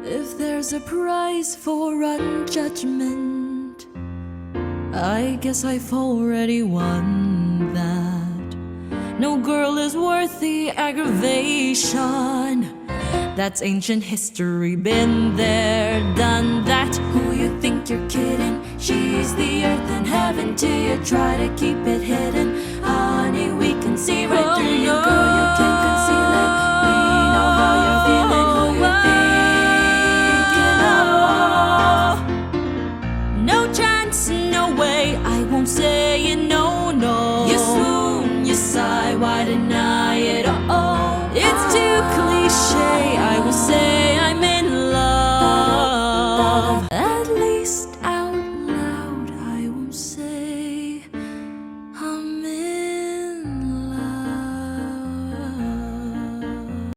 If there's a prize for unjudgment, I guess I've already won that. No girl is worth the aggravation. That's ancient history, been there, done that. Who you think you're kidding? She's the earth and heaven till you try to keep it